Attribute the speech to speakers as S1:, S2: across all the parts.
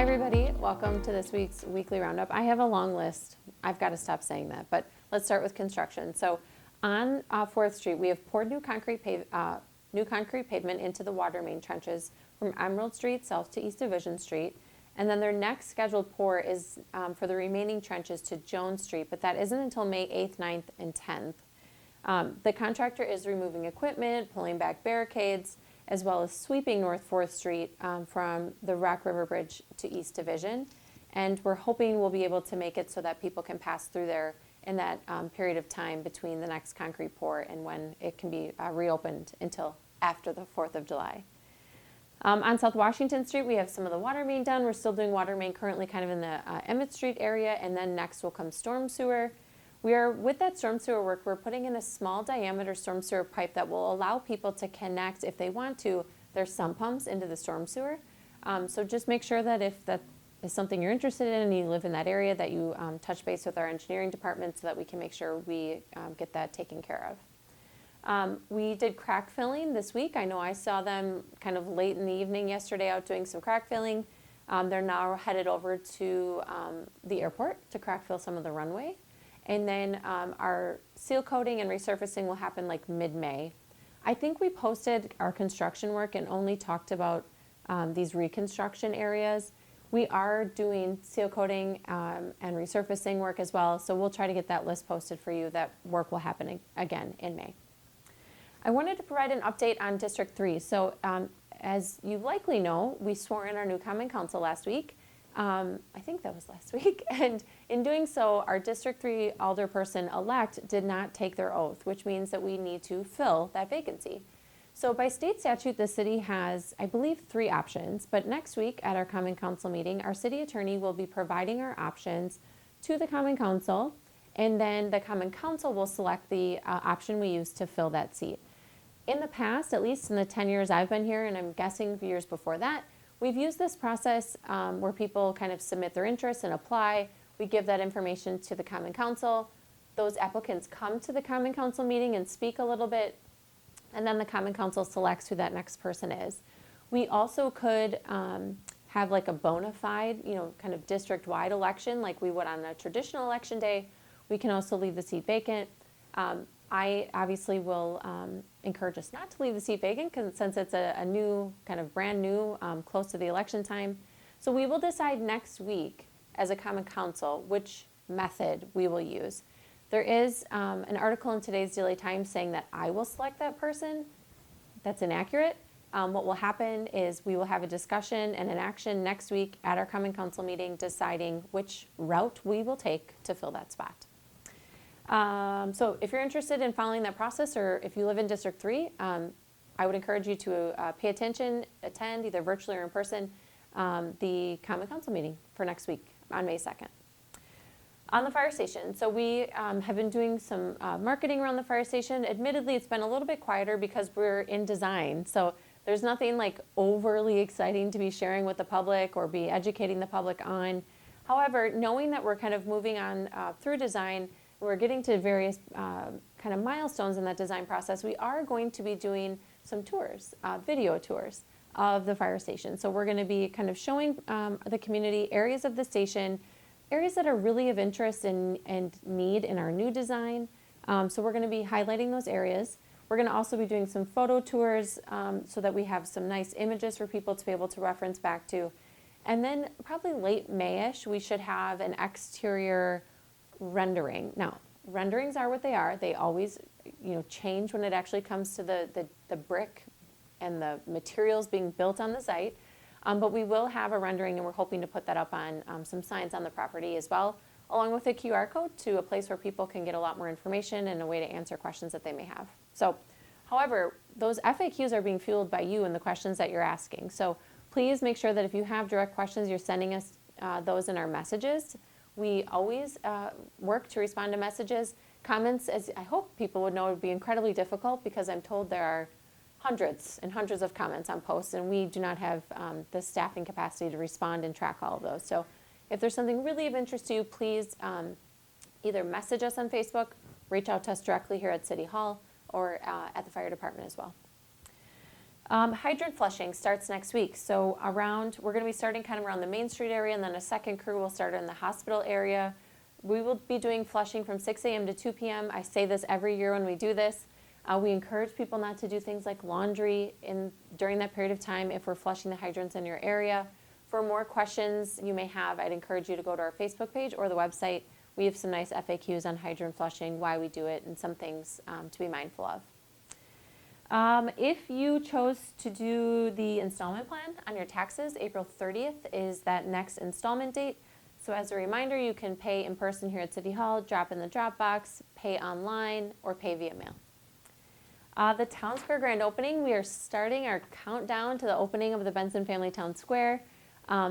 S1: Hi everybody, welcome to this week's weekly roundup. I have a long list. I've got to stop saying that, but let's start with construction. So on 4th Street, we have poured new concrete pavement into the water main trenches from Emerald Street south to East Division Street. And then their next scheduled pour is for the remaining trenches to Jones Street, but that isn't until May 8th, 9th, and 10th. The contractor is removing equipment, pulling back barricades, as well as sweeping North 4th Street from the Rock River Bridge to East Division. And we're hoping we'll be able to make it so that people can pass through there in that period of time between the next concrete pour and when it can be reopened until after the 4th of July. On South Washington Street, we have some of the water main done. We're still doing water main currently kind of in the Emmett Street area, and then next will come storm sewer. We are, with that storm sewer work, we're putting in a small diameter storm sewer pipe that will allow people to connect, if they want to, their sump pumps into the storm sewer. So just make sure that if that is something you're interested in and you live in that area, that you touch base with our engineering department so that we can make sure we get that taken care of. We did crack filling this week. I know I saw them kind of late in the evening yesterday out doing some crack filling. They're now headed over to the airport to crack fill some of the runway. And then our seal coating and resurfacing will happen like mid-May. I think we posted our construction work and only talked about these reconstruction areas. We are doing seal coating and resurfacing work as well, so we'll try to get that list posted for you. That work will happen again in May. I wanted to provide an update on District 3. So as you likely know, we swore in our new Common Council last week. I think that was last week. And in doing so, our District 3 alderperson-elect did not take their oath, which means that we need to fill that vacancy. So by state statute, the city has, I believe, 3 options. But next week at our Common Council meeting, our city attorney will be providing our options to the Common Council. And then the Common Council will select the option we use to fill that seat. In the past, at least in the 10 years I've been here, and I'm guessing years before that, we've used this process where people kind of submit their interests and apply. We give that information to the Common Council. Those applicants come to the Common Council meeting and speak a little bit, and then the Common Council selects who that next person is. We also could have like a bona fide, kind of district-wide election like we would on a traditional election day. We can also leave the seat vacant. I obviously will encourage us not to leave the seat vacant since it's a new, kind of brand new, close to the election time. So we will decide next week as a Common Council which method we will use. There is an article in today's Daily Times saying that I will select that person. That's inaccurate. What will happen is we will have a discussion and an action next week at our Common Council meeting deciding which route we will take to fill that spot. So if you're interested in following that process, or if you live in District 3, I would encourage you to pay attention, attend either virtually or in person, the Common Council meeting for next week on May 2nd. On the fire station, so we have been doing some marketing around the fire station. Admittedly, it's been a little bit quieter because we're in design, so there's nothing like overly exciting to be sharing with the public or be educating the public on. However, knowing that we're kind of moving on through design, we're getting to various kind of milestones in that design process, we are going to be doing some tours, video tours of the fire station. So we're going to be kind of showing the community areas of the station, areas that are really of interest and need in our new design. So we're going to be highlighting those areas. We're going to also be doing some photo tours so that we have some nice images for people to be able to reference back to. And then probably late May-ish, we should have an exterior rendering. Now, renderings are what they are. They always, change when it actually comes to the brick and the materials being built on the site. But we will have a rendering, and we're hoping to put that up on some signs on the property as well, along with a QR code to a place where people can get a lot more information and a way to answer questions that they may have. So, however, those FAQs are being fueled by you and the questions that you're asking. So please make sure that if you have direct questions, you're sending us those in our messages. We always work to respond to messages. Comments, as I hope people would know, would be incredibly difficult because I'm told there are hundreds and hundreds of comments on posts, and we do not have the staffing capacity to respond and track all of those. So if there's something really of interest to you, please either message us on Facebook, reach out to us directly here at City Hall, or at the fire department as well. Hydrant flushing starts next week. So we're going to be starting kind of around the Main Street area, and then a second crew will start in the hospital area. We will be doing flushing from 6 a.m. to 2 p.m. I say this every year when we do this. We encourage people not to do things like laundry during that period of time if we're flushing the hydrants in your area. For more questions you may have, I'd encourage you to go to our Facebook page or the website. We have some nice FAQs on hydrant flushing, why we do it, and some things to be mindful of. If you chose to do the installment plan on your taxes, April 30th is that next installment date. So as a reminder, you can pay in person here at City Hall, drop in the drop box, pay online, or pay via mail. The Town Square grand opening, we are starting our countdown to the opening of the Benson Family Town Square.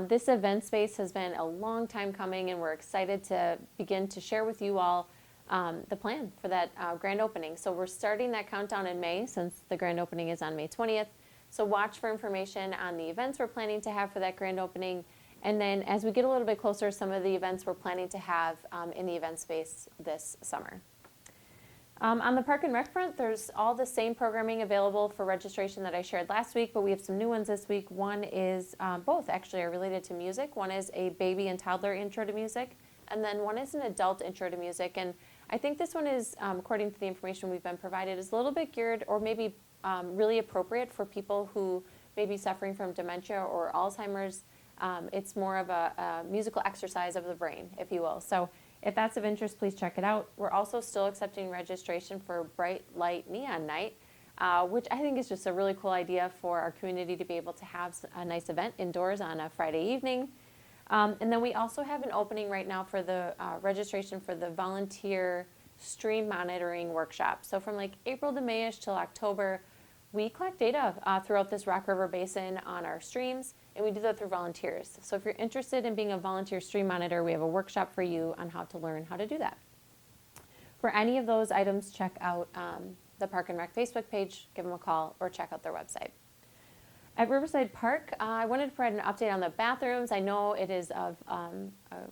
S1: This event space has been a long time coming, and we're excited to begin to share with you all the plan for that grand opening. So we're starting that countdown in May, since the grand opening is on May 20th. So watch for information on the events we're planning to have for that grand opening. And then as we get a little bit closer, some of the events we're planning to have in the event space this summer. On the Park and Rec front, there's all the same programming available for registration that I shared last week, but we have some new ones this week. One is, both actually are related to music. One is a baby and toddler intro to music, and then one is an adult intro to music. And I think this one is, according to the information we've been provided, is a little bit geared or maybe really appropriate for people who may be suffering from dementia or Alzheimer's. It's more of a musical exercise of the brain, if you will. So if that's of interest, please check it out. We're also still accepting registration for Bright Light Neon Night, which I think is just a really cool idea for our community to be able to have a nice event indoors on a Friday evening. And then we also have an opening right now for the registration for the volunteer stream monitoring workshop. So from like April to May-ish till October, we collect data throughout this Rock River Basin on our streams, and we do that through volunteers. So if you're interested in being a volunteer stream monitor, we have a workshop for you on how to learn how to do that. For any of those items, check out the Park and Rec Facebook page, give them a call, or check out their website. At Riverside Park, I wanted to provide an update on the bathrooms. I know it is of a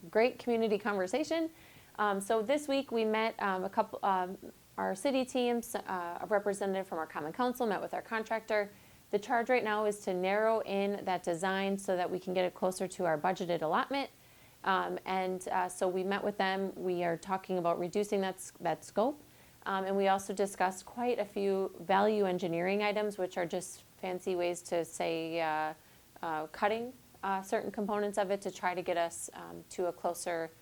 S1: great community conversation. So this week we met our city teams, a representative from our Common Council met with our contractor. The charge right now is to narrow in that design so that we can get it closer to our budgeted allotment. So we met with them. We are talking about reducing that scope. And we also discussed quite a few value engineering items, which are just fancy ways to say cutting certain components of it to try to get us to a closer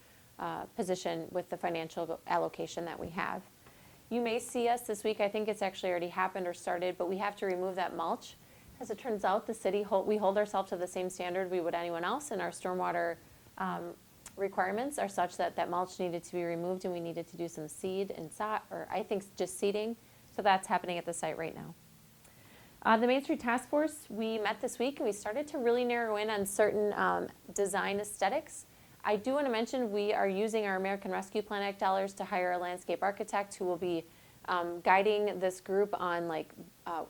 S1: position with the financial allocation that we have. You may see us this week, I think it's actually already happened or started, but we have to remove that mulch. As it turns out, the city, we hold ourselves to the same standard we would anyone else, and our stormwater requirements are such that that mulch needed to be removed, and we needed to do some seed and or I think just seeding. So that's happening at the site right now. The Main Street Task Force, we met this week, and we started to really narrow in on certain design aesthetics. I do want to mention we are using our American Rescue Plan Act dollars to hire a landscape architect who will be guiding this group on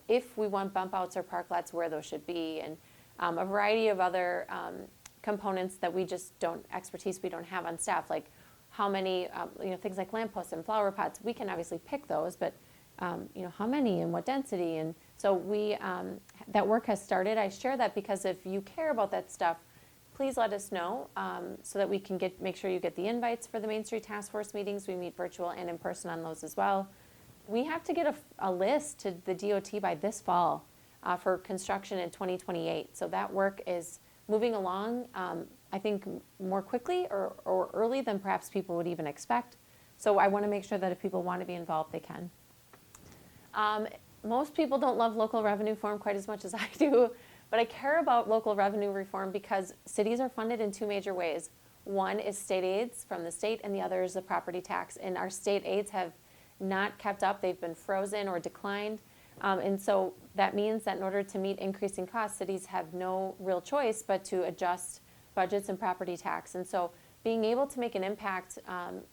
S1: if we want bump outs or park lots, where those should be, and a variety of other components that we just expertise we don't have on staff, like how many, things like lampposts and flower pots. We can obviously pick those, but how many and what density, and so that work has started. I share that because if you care about that stuff, please let us know so that we can make sure you get the invites for the Main Street Task Force meetings. We meet virtual and in person on those as well. We have to get a list to the DOT by this fall for construction in 2028. So that work is moving along, I think, more quickly or early than perhaps people would even expect. So I want to make sure that if people want to be involved, they can. Most people don't love local revenue reform quite as much as I do. But I care about local revenue reform because cities are funded in two major ways. One is state aids from the state, and the other is the property tax. And our state aids have not kept up. They've been frozen or declined. And so that means that in order to meet increasing costs, cities have no real choice but to adjust budgets and property tax. And so being able to make an impact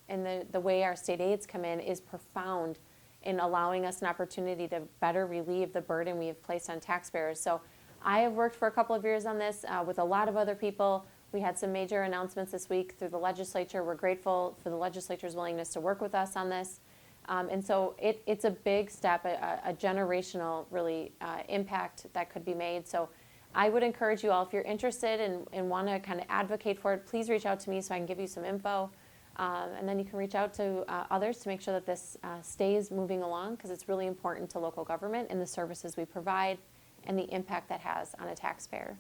S1: in the way our state aids come in is profound in allowing us an opportunity to better relieve the burden we have placed on taxpayers. So I have worked for a couple of years on this with a lot of other people. We had some major announcements this week through the legislature. We're grateful for the legislature's willingness to work with us on this. And so it's a big step, a generational really impact that could be made. So I would encourage you all, if you're interested and want to kind of advocate for it, please reach out to me so I can give you some info. And then you can reach out to others to make sure that this stays moving along, because it's really important to local government and the services we provide and the impact that has on a taxpayer.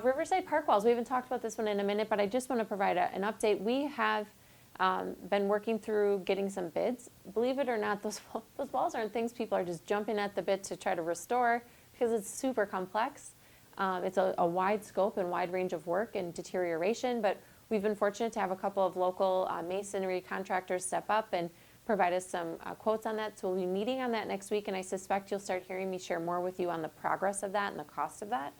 S1: Riverside Park walls, we haven't talked about this one in a minute, but I just want to provide an update. We have been working through getting some bids. Believe it or not, those walls aren't things people are just jumping at the bit to try to restore, because it's super complex. It's a wide scope and wide range of work and deterioration, but we've been fortunate to have a couple of local masonry contractors step up and provide us some quotes on that. So we'll be meeting on that next week, and I suspect you'll start hearing me share more with you on the progress of that and the cost of that.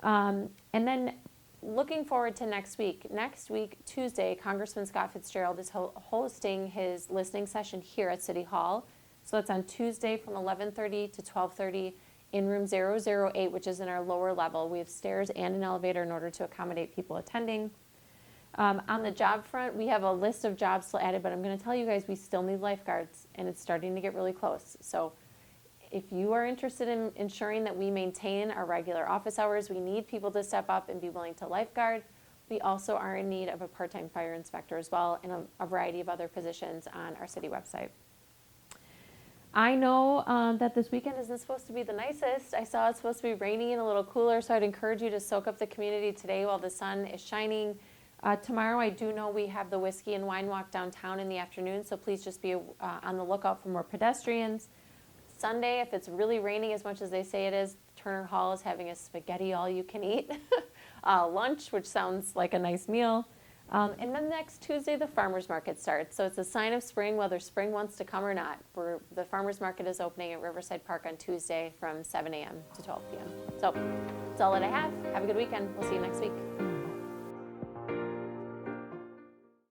S1: And then looking forward to next week. Next week, Tuesday, Congressman Scott Fitzgerald is hosting his listening session here at City Hall. So it's on Tuesday from 11:30 to 12:30 in room 008, which is in our lower level. We have stairs and an elevator in order to accommodate people attending. On the job front, we have a list of jobs still added, but I'm going to tell you guys, we still need lifeguards, and it's starting to get really close. So if you are interested in ensuring that we maintain our regular office hours, we need people to step up and be willing to lifeguard. We also are in need of a part-time fire inspector as well, and a variety of other positions on our city website. I know that this weekend isn't supposed to be the nicest. I saw it's supposed to be rainy and a little cooler, so I'd encourage you to soak up the community today while the sun is shining. Tomorrow, I do know we have the Whiskey and Wine Walk downtown in the afternoon, so please just be on the lookout for more pedestrians. Sunday, if it's really raining as much as they say it is, Turner Hall is having a spaghetti all-you-can-eat lunch, which sounds like a nice meal. And then next Tuesday, the farmers market starts. So it's a sign of spring, whether spring wants to come or not. The farmers market is opening at Riverside Park on Tuesday from 7 a.m. to 12 p.m. So that's all that I have. Have a good weekend. We'll see you next week.